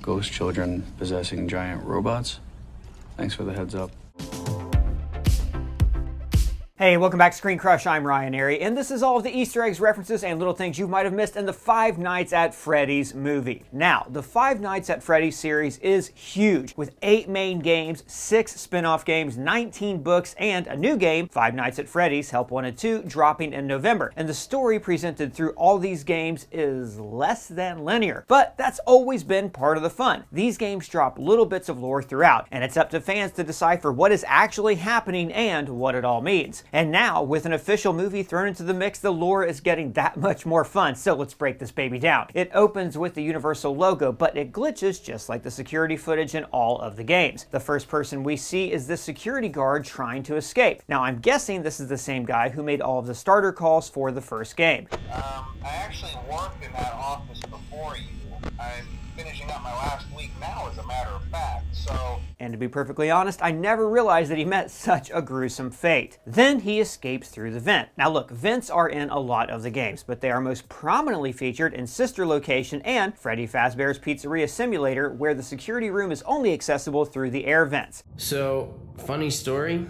ghost children possessing giant robots. Thanks for the heads up. Hey, welcome back to ScreenCrush. I'm Ryan Airy, and this is all of the Easter eggs, references, and little things you might have missed in the Five Nights at Freddy's movie. Now, the Five Nights at Freddy's series is huge, with 8 main games, 6 spin-off games, 19 books, and a new game, Five Nights at Freddy's Help Wanted 2, dropping in November. And the story presented through all these games is less than linear, but that's always been part of the fun. These games drop little bits of lore throughout, and it's up to fans to decipher what is actually happening and what it all means. And now, with an official movie thrown into the mix, the lore is getting that much more fun, so let's break this baby down. It opens with the Universal logo, but it glitches just like the security footage in all of the games. The first person we see is the security guard trying to escape. Now, I'm guessing this is the same guy who made all of the starter calls for the first game. I actually worked in that office before you. I'm finishing up my last week now, as a matter of fact, so... And to be perfectly honest, I never realized that he met such a gruesome fate. Then he escapes through the vent. Now look, vents are in a lot of the games, but they are most prominently featured in Sister Location and Freddy Fazbear's Pizzeria Simulator, where the security room is only accessible through the air vents. So, funny story.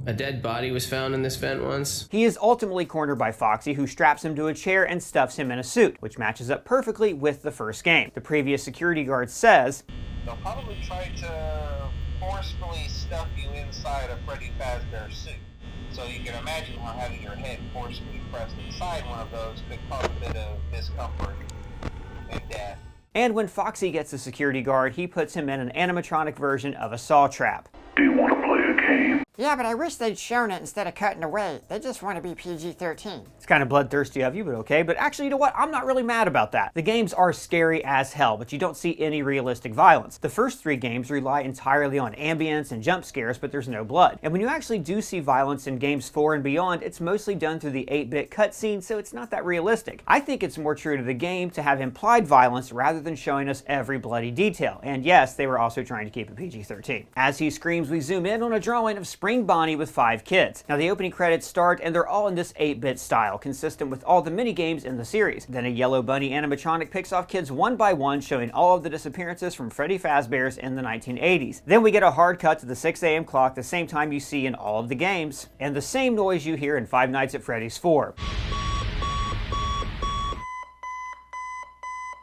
A dead body was found in this vent once. He is ultimately cornered by Foxy, who straps him to a chair and stuffs him in a suit, which matches up perfectly with the first game. The previous security guard says, "They'll probably try to forcefully stuff you inside a Freddy Fazbear suit. So you can imagine how having your head forcefully pressed inside one of those could cause a bit of discomfort and death." And when Foxy gets the security guard, he puts him in an animatronic version of a saw trap. Do you want to play a game? Yeah, but I wish they'd shown it instead of cutting away. They just want to be PG-13. It's kind of bloodthirsty of you, but okay. But actually, you know what? I'm not really mad about that. The games are scary as hell, but you don't see any realistic violence. The first 3 games rely entirely on ambience and jump scares, but there's no blood. And when you actually do see violence in games 4 and beyond, it's mostly done through the 8-bit cutscene, so it's not that realistic. I think it's more true to the game to have implied violence rather than showing us every bloody detail. And yes, they were also trying to keep it PG-13. As he screams, we zoom in on a drawing of Spring Bonnie with 5 kids. Now the opening credits start and they're all in this 8-bit style, consistent with all the mini-games in the series. Then a yellow bunny animatronic picks off kids one by one, showing all of the disappearances from Freddy Fazbear's in the 1980s. Then we get a hard cut to the 6 a.m. clock, the same time you see in all of the games, and the same noise you hear in Five Nights at Freddy's 4.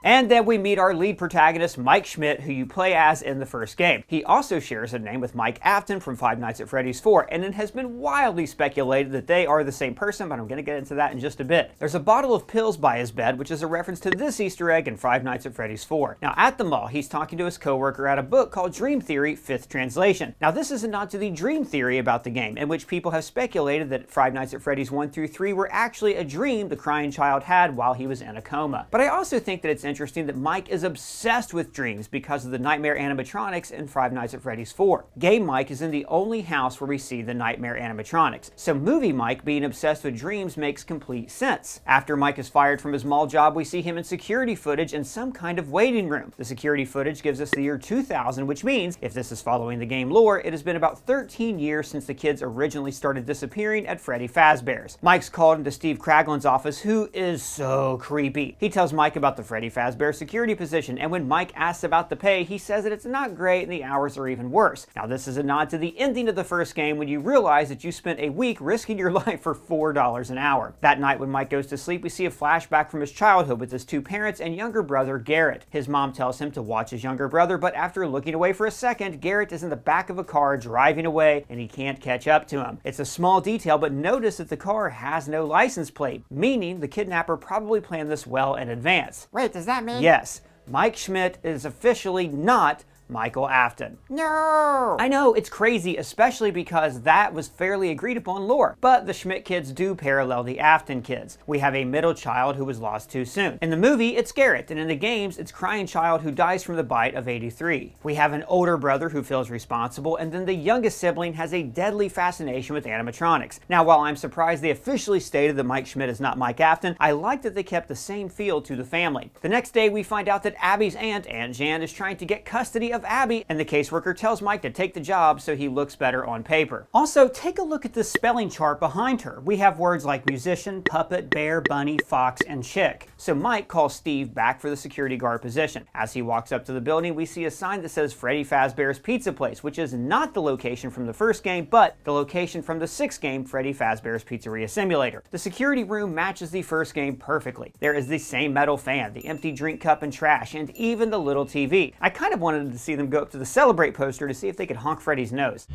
And then we meet our lead protagonist, Mike Schmidt, who you play as in the first game. He also shares a name with Mike Afton from Five Nights at Freddy's 4, and it has been wildly speculated that they are the same person, but I'm going to get into that in just a bit. There's a bottle of pills by his bed, which is a reference to this Easter egg in Five Nights at Freddy's 4. Now at the mall, he's talking to his coworker at a book called Dream Theory, 5th Translation. Now this is a nod to the dream theory about the game, in which people have speculated that Five Nights at Freddy's 1 through 3 were actually a dream the crying child had while he was in a coma. But I also think that it's interesting that Mike is obsessed with dreams because of the nightmare animatronics in Five Nights at Freddy's 4. Game Mike is in the only house where we see the nightmare animatronics, so movie Mike being obsessed with dreams makes complete sense. After Mike is fired from his mall job, we see him in security footage in some kind of waiting room. The security footage gives us the year 2000, which means, if this is following the game lore, it has been about 13 years since the kids originally started disappearing at Freddy Fazbear's. Mike's called into Steve Kraglin's office, who is so creepy. He tells Mike about the Freddy Fazbear security position, and when Mike asks about the pay, he says that it's not great and the hours are even worse. Now this is a nod to the ending of the first game when you realize that you spent a week risking your life for $4 an hour. That night when Mike goes to sleep, we see a flashback from his childhood with his 2 parents and younger brother Garrett. His mom tells him to watch his younger brother, but after looking away for a second, Garrett is in the back of a car driving away and he can't catch up to him. It's a small detail, but notice that the car has no license plate, meaning the kidnapper probably planned this well in advance. Wait, does that mean? Yes. Mike Schmidt is officially not Michael Afton. No! I know, it's crazy, especially because that was fairly agreed upon lore, but the Schmidt kids do parallel the Afton kids. We have a middle child who was lost too soon. In the movie, it's Garrett, and in the games, it's Crying Child who dies from the bite of 83. We have an older brother who feels responsible, and then the youngest sibling has a deadly fascination with animatronics. Now, while I'm surprised they officially stated that Mike Schmidt is not Mike Afton, I like that they kept the same feel to the family. The next day, we find out that Abby's aunt, Aunt Jan, is trying to get custody of of Abby, and the caseworker tells Mike to take the job so he looks better on paper. Also, take a look at the spelling chart behind her. We have words like musician, puppet, bear, bunny, fox, and chick. So Mike calls Steve back for the security guard position. As he walks up to the building, we see a sign that says Freddy Fazbear's Pizza Place, which is not the location from the first game, but the location from the 6th game, Freddy Fazbear's Pizzeria Simulator. The security room matches the first game perfectly. There is the same metal fan, the empty drink cup and trash, and even the little TV. I kind of wanted to see them go up to the Celebrate poster to see if they could honk Freddy's nose.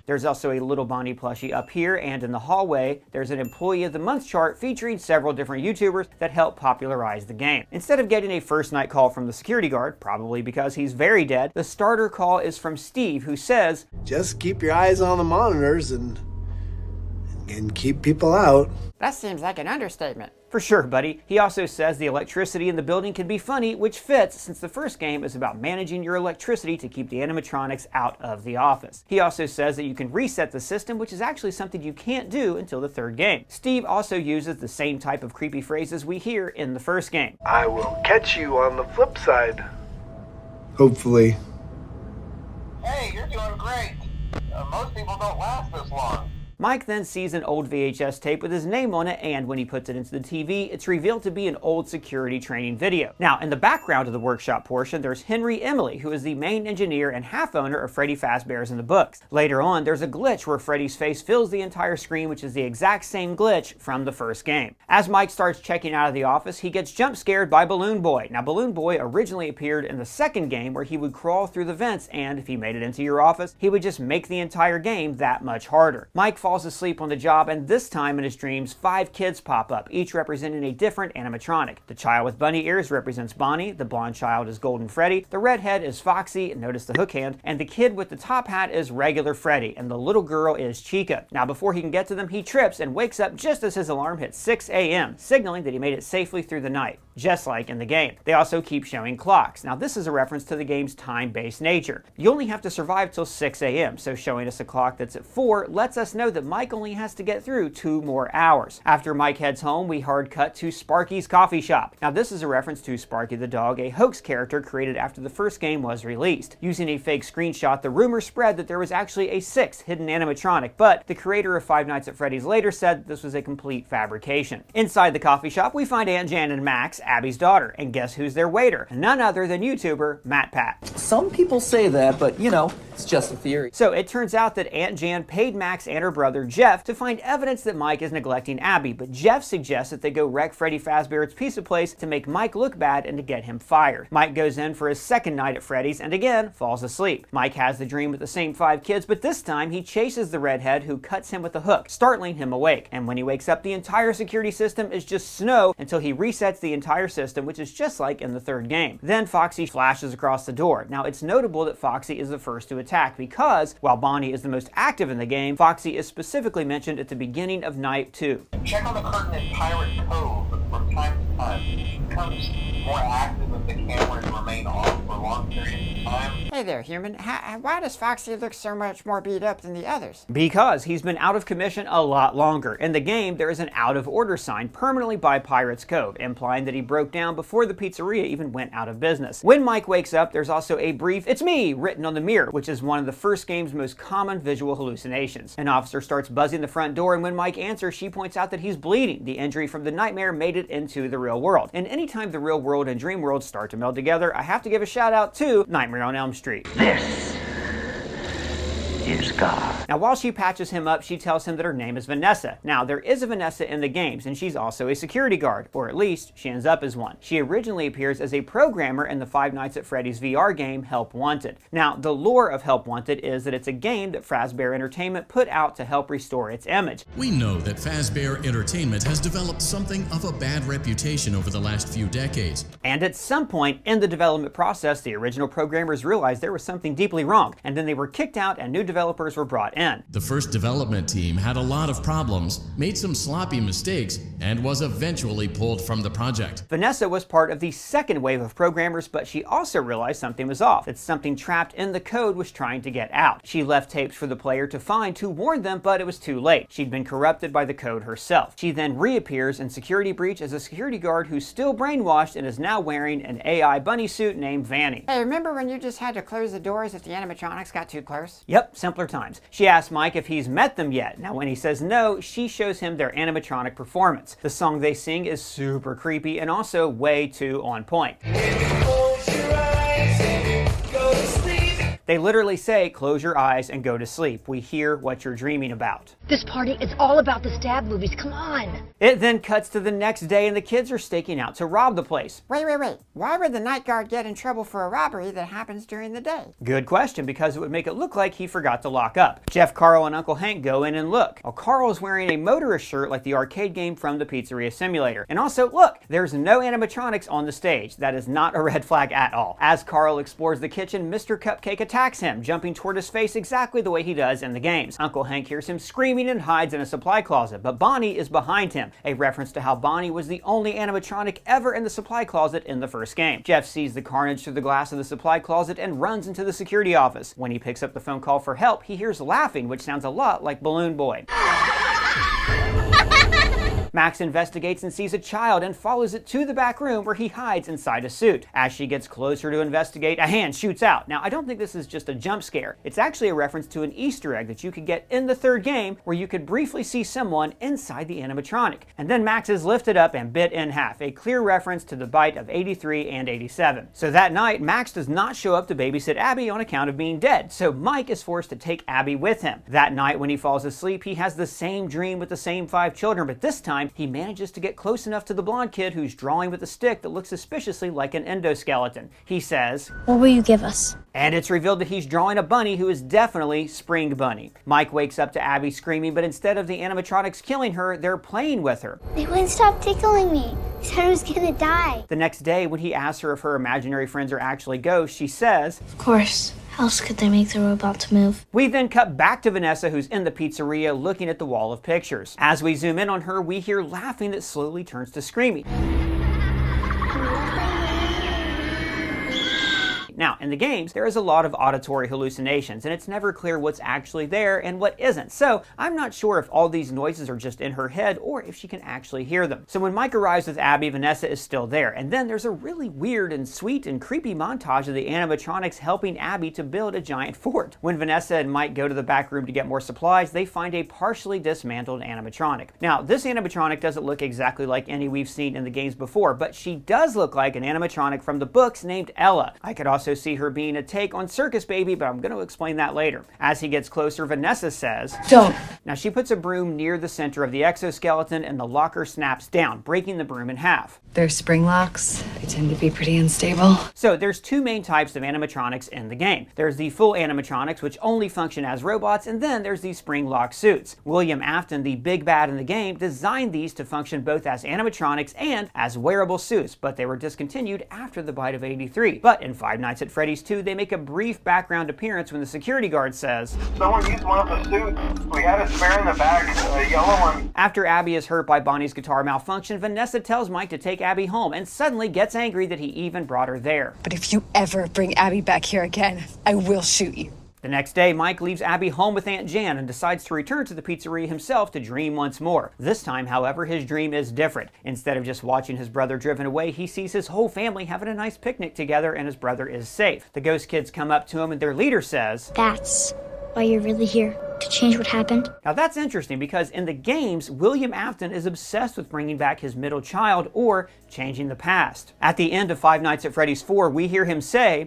There's also a little Bonnie plushie up here, and in the hallway, there's an Employee of the Month chart featuring several different YouTubers that help popularize the game. Instead of getting a first night call from the security guard, probably because he's very dead, the starter call is from Steve, who says, "Just keep your eyes on the monitors and keep people out." That seems like an understatement. For sure, buddy. He also says the electricity in the building can be funny, which fits since the first game is about managing your electricity to keep the animatronics out of the office. He also says that you can reset the system, which is actually something you can't do until the 3rd game. Steve also uses the same type of creepy phrases we hear in the first game. "I will catch you on the flip side." Hopefully. Hey, you're doing great. Most people don't last this long. Mike then sees an old VHS tape with his name on it, and when he puts it into the TV, it's revealed to be an old security training video. Now, in the background of the workshop portion, there's Henry Emily, who is the main engineer and half-owner of Freddy Fazbear's in the books. Later on, there's a glitch where Freddy's face fills the entire screen, which is the exact same glitch from the first game. As Mike starts checking out of the office, he gets jump scared by Balloon Boy. Now, Balloon Boy originally appeared in the 2nd game, where he would crawl through the vents, and if he made it into your office, he would just make the entire game that much harder. Mike falls asleep on the job, and this time in his dreams, 5 kids pop up, each representing a different animatronic. The child with bunny ears represents Bonnie, the blonde child is Golden Freddy, the redhead is Foxy, and notice the hook hand, and the kid with the top hat is regular Freddy, and the little girl is Chica. Now, before he can get to them, he trips and wakes up just as his alarm hits 6 a.m., signaling that he made it safely through the night, just like in the game. They also keep showing clocks. Now, this is a reference to the game's time-based nature. You only have to survive till 6 a.m., so showing us a clock that's at 4 lets us know that Mike only has to get through 2 more hours. After Mike heads home, we hard cut to Sparky's coffee shop. Now, this is a reference to Sparky the dog, a hoax character created after the first game was released. Using a fake screenshot, the rumor spread that there was actually a 6th hidden animatronic, but the creator of Five Nights at Freddy's later said this was a complete fabrication. Inside the coffee shop, we find Aunt Jan and Max, Abby's daughter, and guess who's their waiter? None other than YouTuber Matt Pat. Some people say that, but you know, it's just a theory. So it turns out that Aunt Jan paid Max and her brother Jeff to find evidence that Mike is neglecting Abby, but Jeff suggests that they go wreck Freddy Fazbear's Pizza Place to make Mike look bad and to get him fired. Mike goes in for his 2nd night at Freddy's and again falls asleep. Mike has the dream with the same 5 kids, but this time he chases the redhead who cuts him with a hook, startling him awake. And when he wakes up, the entire security system is just snow until he resets the entire system, which is just like in the 3rd game. Then Foxy flashes across the door. Now, it's notable that Foxy is the first to attack because, while Bonnie is the most active in the game, Foxy is specifically mentioned at the beginning of Night 2. Check on the curtain in Pirate Cove from time to time. She becomes more active if the cameras remain off for long periods of time. Hey there, human. Why does Foxy look so much more beat up than the others? Because he's been out of commission a lot longer. In the game, there is an out of order sign permanently by Pirate's Cove, implying that he broke down before the pizzeria even went out of business. When Mike wakes up, there's also a brief "It's me" written on the mirror, which is one of the first game's most common visual hallucinations. An officer starts buzzing the front door, and when Mike answers, she points out that he's bleeding. The injury from the nightmare made it into the real world. And anytime the real world and dream world start to meld together, I have to give a shout out to Nightmare on Elm Street. This is God. Now, while she patches him up, she tells him that her name is Vanessa. Now, there is a Vanessa in the games, and she's also a security guard, or at least she ends up as one. She originally appears as a programmer in the Five Nights at Freddy's VR game, Help Wanted. Now, the lore of Help Wanted is that it's a game that Fazbear Entertainment put out to help restore its image. We know that Fazbear Entertainment has developed something of a bad reputation over the last few decades. And at some point in the development process, the original programmers realized there was something deeply wrong, and then they were kicked out and new developers developers were brought in. The first development team had a lot of problems, made some sloppy mistakes, and was eventually pulled from the project. Vanessa was part of the second wave of programmers, but she also realized something was off, that something trapped in the code was trying to get out. She left tapes for the player to find to warn them, but it was too late. She'd been corrupted by the code herself. She then reappears in Security Breach as a security guard who's still brainwashed and is now wearing an AI bunny suit named Vanny. Hey, remember when you just had to close the doors if the animatronics got too close? Yep, simpler times. She asks Mike if he's met them yet. Now when he says no, she shows him their animatronic performance. The song they sing is super creepy and also way too on point. They literally say, close your eyes and go to sleep. We hear what you're dreaming about. This party is all about the stab movies, come on! It then cuts to the next day and the kids are staking out to rob the place. Wait. Why would the night guard get in trouble for a robbery that happens during the day? Good question, because it would make it look like he forgot to lock up. Jeff, Carl, and Uncle Hank go in and look. Well, Carl is wearing a motorist shirt like the arcade game from the Pizzeria Simulator. And also, look, there's no animatronics on the stage. That is not a red flag at all. As Carl explores the kitchen, Mr. Cupcake attacks him, jumping toward his face exactly the way he does in the games. Uncle Hank hears him screaming and hides in a supply closet, but Bonnie is behind him, a reference to how Bonnie was the only animatronic ever in the supply closet in the first game. Jeff sees the carnage through the glass of the supply closet and runs into the security office. When he picks up the phone call for help, he hears laughing, which sounds a lot like Balloon Boy. Max investigates and sees a child and follows it to the back room where he hides inside a suit. As she gets closer to investigate, a hand shoots out. Now, I don't think this is just a jump scare. It's actually a reference to an Easter egg that you could get in the third game where you could briefly see someone inside the animatronic. And then Max is lifted up and bit in half, a clear reference to the bite of 83 and 87. So that night, Max does not show up to babysit Abby on account of being dead, so Mike is forced to take Abby with him. That night when he falls asleep, he has the same dream with the same 5 children, but this time, he manages to get close enough to the blonde kid who's drawing with a stick that looks suspiciously like an endoskeleton. He says, What will you give us? And it's revealed that he's drawing a bunny who is definitely Spring Bunny. Mike wakes up to Abby screaming, but instead of the animatronics killing her, they're playing with her. They wouldn't stop tickling me. I said I was gonna die. The next day, when he asks her if her imaginary friends are actually ghosts, she says, Of course. How else could they make the robot to move? We then cut back to Vanessa, who's in the pizzeria looking at the wall of pictures. As we zoom in on her, we hear laughing that slowly turns to screaming. Now, in the games, there is a lot of auditory hallucinations, and it's never clear what's actually there and what isn't. So I'm not sure if all these noises are just in her head or if she can actually hear them. So when Mike arrives with Abby, Vanessa is still there. And then there's a really weird and sweet and creepy montage of the animatronics helping Abby to build a giant fort. When Vanessa and Mike go to the back room to get more supplies, they find a partially dismantled animatronic. Now, this animatronic doesn't look exactly like any we've seen in the games before, but she does look like an animatronic from the books named Ella. I could also see her being a take on Circus Baby, but I'm going to explain that later. As he gets closer, Vanessa says, Don't. Now she puts a broom near the center of the exoskeleton and the locker snaps down, breaking the broom in half. They're spring locks. They tend to be pretty unstable. So there's 2 main types of animatronics in the game. There's the full animatronics, which only function as robots, and then there's these spring lock suits. William Afton, the big bad in the game, designed these to function both as animatronics and as wearable suits, but they were discontinued after the bite of 83. But in Five Nights at Freddy's 2, they make a brief background appearance when the security guard says, Someone used one of the suits. We had a spare in the back, a yellow one. After Abby is hurt by Bonnie's guitar malfunction, Vanessa tells Mike to take Abby home and suddenly gets angry that he even brought her there. But if you ever bring Abby back here again, I will shoot you. The next day, Mike leaves Abby home with Aunt Jan and decides to return to the pizzeria himself to dream once more. This time, however, his dream is different. Instead of just watching his brother driven away, he sees his whole family having a nice picnic together and his brother is safe. The ghost kids come up to him and their leader says, That's why you're really here, to change what happened? Now that's interesting because in the games, William Afton is obsessed with bringing back his middle child or changing the past. At the end of Five Nights at Freddy's 4, we hear him say,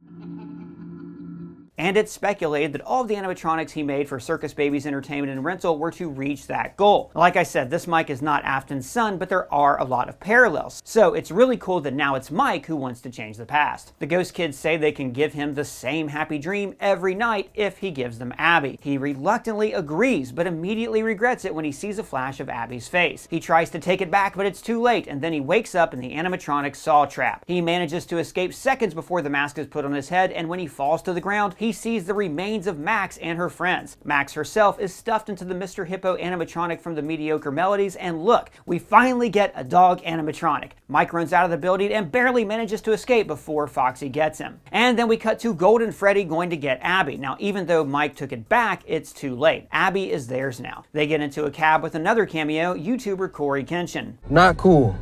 and it's speculated that all of the animatronics he made for Circus Baby's entertainment and rental were to reach that goal. Like I said, this Mike is not Afton's son, but there are a lot of parallels. So it's really cool that now it's Mike who wants to change the past. The ghost kids say they can give him the same happy dream every night if he gives them Abby. He reluctantly agrees, but immediately regrets it when he sees a flash of Abby's face. He tries to take it back, but it's too late, and then he wakes up in the animatronic saw trap. He manages to escape seconds before the mask is put on his head, and when he falls to the ground, he he sees the remains of Max and her friends. Max herself is stuffed into the Mr. Hippo animatronic from the Mediocre Melodies, and look, we finally get a dog animatronic. Mike runs out of the building and barely manages to escape before Foxy gets him. And then we cut to Golden Freddy going to get Abby. Now, even though Mike took it back, it's too late. Abby is theirs now. They get into a cab with another cameo, YouTuber Corey Kenshin. Not cool.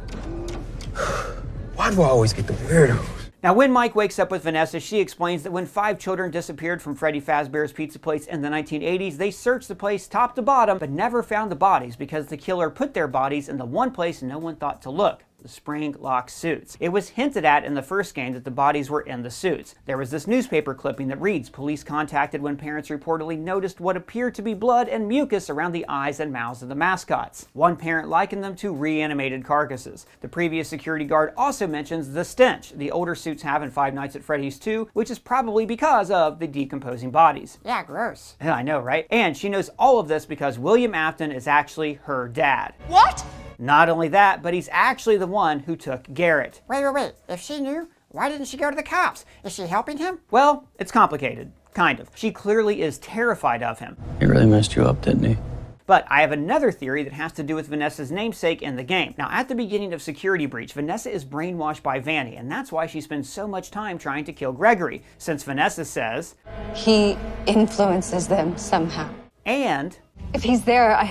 Why do I always get the weirdos? Now, when Mike wakes up with Vanessa, she explains that when 5 children disappeared from Freddy Fazbear's Pizza Place in the 1980s, they searched the place top to bottom, but never found the bodies because the killer put their bodies in the one place no one thought to look. The spring lock suits. It was hinted at in the first game that the bodies were in the suits. There was this newspaper clipping that reads, "Police contacted when parents reportedly noticed what appeared to be blood and mucus around the eyes and mouths of the mascots. One parent likened them to reanimated carcasses." The previous security guard also mentions the stench the older suits have in Five Nights at Freddy's 2, which is probably because of the decomposing bodies. Yeah, gross. I know, right? And she knows all of this because William Afton is actually her dad. What? Not only that, but he's actually the one who took Garrett. Wait. If she knew, why didn't she go to the cops? Is she helping him? Well, it's complicated. Kind of. She clearly is terrified of him. He really messed you up, didn't he? But I have another theory that has to do with Vanessa's namesake in the game. Now, at the beginning of Security Breach, Vanessa is brainwashed by Vanny, and that's why she spends so much time trying to kill Gregory, since Vanessa says He influences them somehow. And if he's there,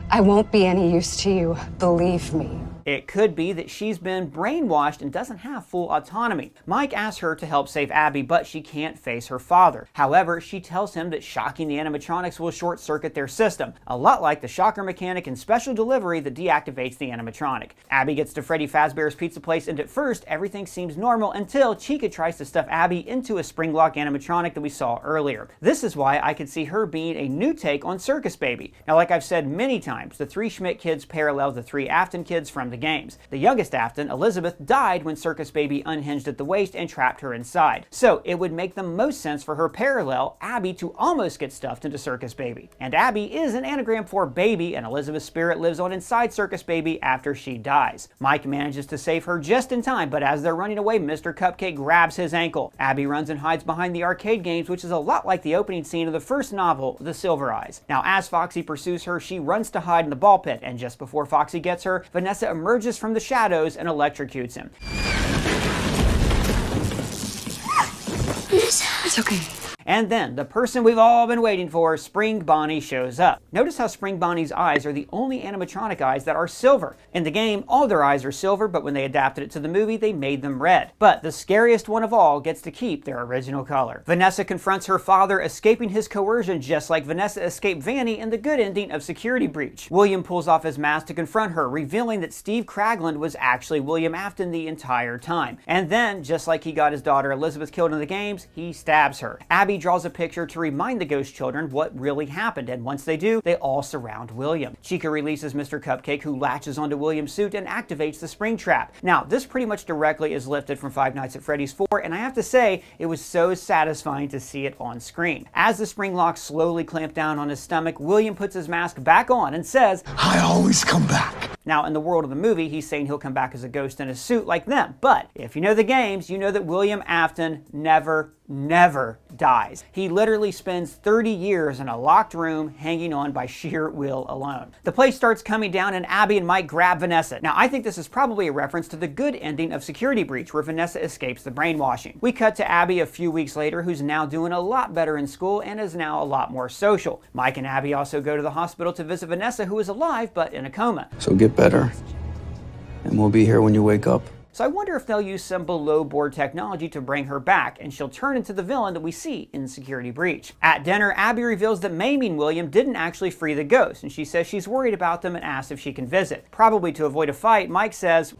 I won't be any use to you, believe me. it could be that she's been brainwashed and doesn't have full autonomy. Mike asks her to help save Abby, but she can't face her father. However, she tells him that shocking the animatronics will short-circuit their system, a lot like the shocker mechanic in Special Delivery that deactivates the animatronic. Abby gets to Freddy Fazbear's Pizza Place, and at first, everything seems normal until Chica tries to stuff Abby into a spring lock animatronic that we saw earlier. This is why I could see her being a new take on Circus Baby. Now, like I've said many times, the 3 Schmidt kids parallel the 3 Afton kids from the games. The youngest Afton, Elizabeth, died when Circus Baby unhinged at the waist and trapped her inside. So it would make the most sense for her parallel, Abby, to almost get stuffed into Circus Baby. And Abby is an anagram for baby, and Elizabeth's spirit lives on inside Circus Baby after she dies. Mike manages to save her just in time, but as they're running away, Mr. Cupcake grabs his ankle. Abby runs and hides behind the arcade games, which is a lot like the opening scene of the first novel, The Silver Eyes. Now, as Foxy pursues her, she runs to hide in the ball pit, and just before Foxy gets her, Vanessa emerges from the shadows and electrocutes him. It's okay. And then, the person we've all been waiting for, Spring Bonnie, shows up. Notice how Spring Bonnie's eyes are the only animatronic eyes that are silver. In the game, all their eyes are silver, but when they adapted it to the movie, they made them red. But the scariest one of all gets to keep their original color. Vanessa confronts her father, escaping his coercion just like Vanessa escaped Vanny in the good ending of Security Breach. William pulls off his mask to confront her, revealing that Steve Cragland was actually William Afton the entire time. And then, just like he got his daughter Elizabeth killed in the games, he stabs her. Abby draws a picture to remind the ghost children what really happened, and once they do, they all surround William. Chica releases Mr. Cupcake, who latches onto William's suit and activates the spring trap. Now, this pretty much directly is lifted from Five Nights at Freddy's 4, and I have to say, it was so satisfying to see it on screen. As the spring locks slowly clamp down on his stomach, William puts his mask back on and says, "I always come back." Now, in the world of the movie, he's saying he'll come back as a ghost in a suit like them. But if you know the games, you know that William Afton never dies. He literally spends 30 years in a locked room hanging on by sheer will alone. The place starts coming down and Abby and Mike grab Vanessa. Now, I think this is probably a reference to the good ending of Security Breach, where Vanessa escapes the brainwashing. We cut to Abby a few weeks later, who's now doing a lot better in school and is now a lot more social. Mike and Abby also go to the hospital to visit Vanessa, who is alive but in a coma. So get better, and we'll be here when you wake up. So I wonder if they'll use some below-board technology to bring her back, and she'll turn into the villain that we see in Security Breach. At dinner, Abby reveals that maiming William didn't actually free the ghosts, and she says she's worried about them and asks if she can visit. Probably to avoid a fight, Mike says,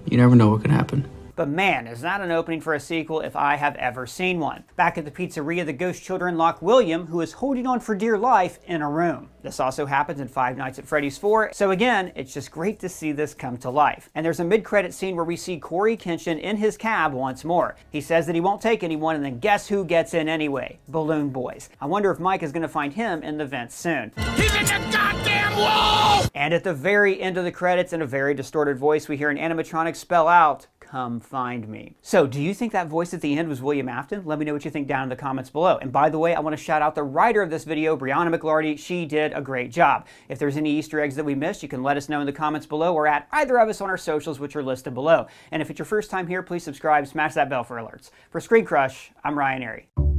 You never know what can happen. but man, is that an opening for a sequel if I have ever seen one. Back at the pizzeria, the ghost children lock William, who is holding on for dear life, in a room. This also happens in Five Nights at Freddy's 4, so again, it's just great to see this come to life. And there's a mid-credit scene where we see Corey Kenshin in his cab once more. He says that he won't take anyone, and then guess who gets in anyway? Balloon Boys. I wonder if Mike is going to find him in the vents soon. He's in the goddamn wall! And at the very end of the credits, in a very distorted voice, we hear an animatronic spell out, come find me. So do you think that voice at the end was William Afton? Let me know what you think down in the comments below. And by the way, I want to shout out the writer of this video, Brianna McLarty. She did a great job. If there's any Easter eggs that we missed, you can let us know in the comments below or at either of us on our socials, which are listed below. And if it's your first time here, please subscribe, smash that bell for alerts. For ScreenCrush, I'm Ryan Airy.